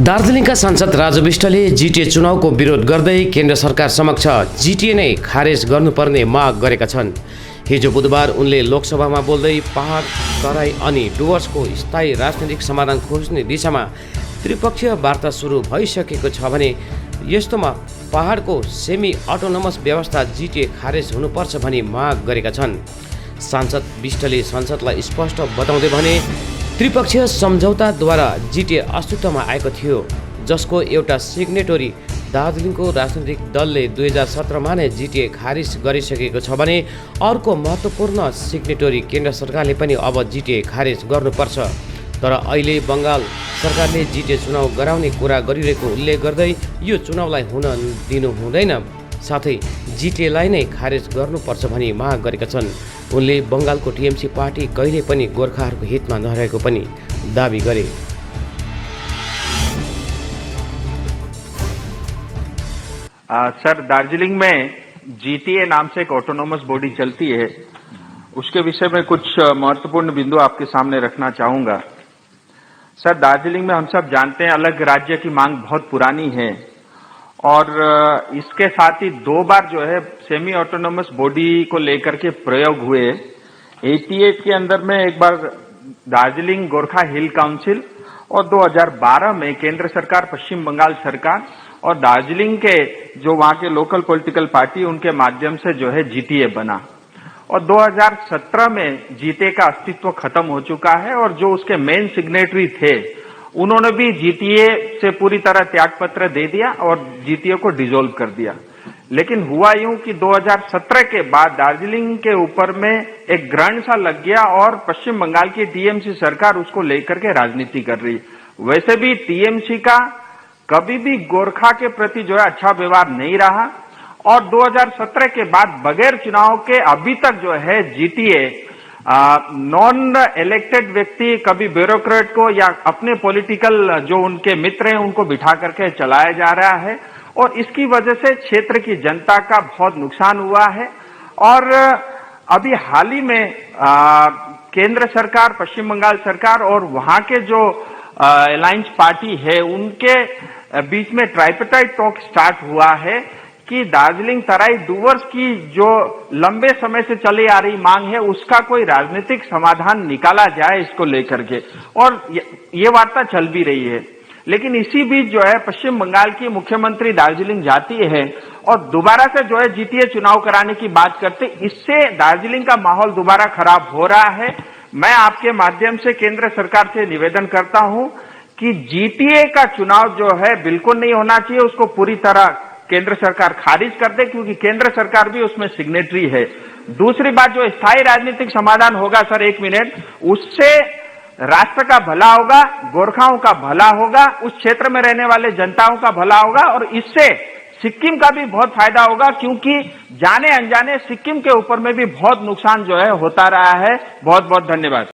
दार्जिलिङका सांसद राजु विष्टले जिटिए चुनावको विरोध गर्दै केन्द्र सरकार समक्ष जिटिए नै खारेज गर्नुपर्ने माग गरेका छन्। हिजो बुधबार उनले लोकसभामा बोल्दै पहाड तराई अनि डुवर्सको स्थायी राजनैतिक समाधान खोज्ने दिशामा त्रिपक्षीय वार्ता सुरु भइसकेको छ भने यस्तोमा पहाडको सेमी अटोनोमस व्यवस्था जिटिए खारेज हुनुपर्छ भनी माग गरेका छन्। सांसद विष्टले संसदलाई स्पष्ट बताउँदै भने त्रिपक्षीय सम्झौताद्वारा जिटिए अस्तित्वमा आएको थियो, जसको एउटा सिग्नेटरी दार्जिलिङको राजनैतिक दलले 2017मा नै जिटिए खारिज गरिसकेको छ भने अर्को महत्त्वपूर्ण सिग्नेटरी केन्द्र सरकारले पनि अब जिटिए खारिज गर्नुपर्छ। तर अहिले बङ्गाल सरकारले जिटिए चुनाव गराउने कुरा गरिरहेको उल्लेख गर्दै यो चुनावलाई हुन दिनु हुँदैन, साथै जिटिएलाई नै खारेज गर्नुपर्छ भनी माग गरेका छन्। उनले बङ्गालको टिएमसी पार्टी कहिले पनि गोर्खाहरूको हितमा नरहेको पनि दाबी गरे। सर, दार्जिलिंग में जीटीए नाम से एक ऑटोनोमस बॉडी चलती है, उसके विषय में कुछ महत्वपूर्ण बिंदु आपके सामने रखना चाहूंगा। सर, दार्जिलिंग में हम सब जानते हैं अलग राज्य की मांग बहुत पुरानी है और इसके साथ ही 2 बार जो है सेमी ऑटोनोमस बॉडी को लेकर के प्रयोग हुए। 88 के अंदर में एक बार दार्जिलिंग गोरखा हिल काउंसिल और 2012 में केंद्र सरकार, पश्चिम बंगाल सरकार और दार्जिलिंग के जो वहां के लोकल पॉलिटिकल पार्टी उनके माध्यम से जो है जीटीए बना और 2017 में जीटीए का अस्तित्व खत्म हो चुका है और जो उसके मेन सिग्नेटरी थे उन्होंने भी जीटीए से पूरी तरह त्यागपत्र दे दिया और जीटीए को डिसॉल्व कर दिया। लेकिन हुआ यूं कि 2017 के बाद दार्जिलिंग के ऊपर में एक ग्रहण सा लग गया और पश्चिम बंगाल की टीएमसी सरकार उसको लेकर के राजनीति कर रही। वैसे भी टीएमसी का कभी भी गोरखा के प्रति जो है अच्छा व्यवहार नहीं रहा और 2017 के बाद बगैर चुनाव के अभी तक जो है जीटीए नॉन इलेक्टेड व्यक्ति, कभी ब्यूरोक्रेट को या अपने पॉलिटिकल जो उनके मित्र हैं उनको बिठा करके चलाया जा रहा है और इसकी वजह से क्षेत्र की जनता का बहुत नुकसान हुआ है। और अभी हाल ही में केंद्र सरकार, पश्चिम बंगाल सरकार और वहां के जो अलायंस पार्टी है उनके बीच में ट्राइपेटाइट टॉक स्टार्ट हुआ है कि दार्जिलिंग तराई डुवर्स की जो लंबे समय से चली आ रही मांग है उसका कोई राजनीतिक समाधान निकाला जाए इसको लेकर के, और ये वार्ता चल भी रही है। लेकिन इसी बीच जो है पश्चिम बंगाल की मुख्यमंत्री दार्जिलिंग जाती है और दोबारा से जो है जीटीए चुनाव कराने की बात करते, इससे दार्जिलिंग का माहौल दोबारा खराब हो रहा है। मैं आपके माध्यम से केंद्र सरकार से निवेदन करता हूं कि जीटीए का चुनाव जो है बिल्कुल नहीं होना चाहिए, उसको पूरी तरह केंद्र सरकार खारिज कर दे क्योंकि केंद्र सरकार भी उसमें सिग्नेटरी है। दूसरी बात, जो स्थायी राजनीतिक समाधान होगा सर, 1 मिनट, उससे राष्ट्र का भला होगा, गोरखाओं का भला होगा, उस क्षेत्र में रहने वाले जनताओं का भला होगा और इससे सिक्किम का भी बहुत फायदा होगा क्योंकि जाने अनजाने सिक्किम के ऊपर में भी बहुत नुकसान जो है होता रहा है। बहुत बहुत धन्यवाद।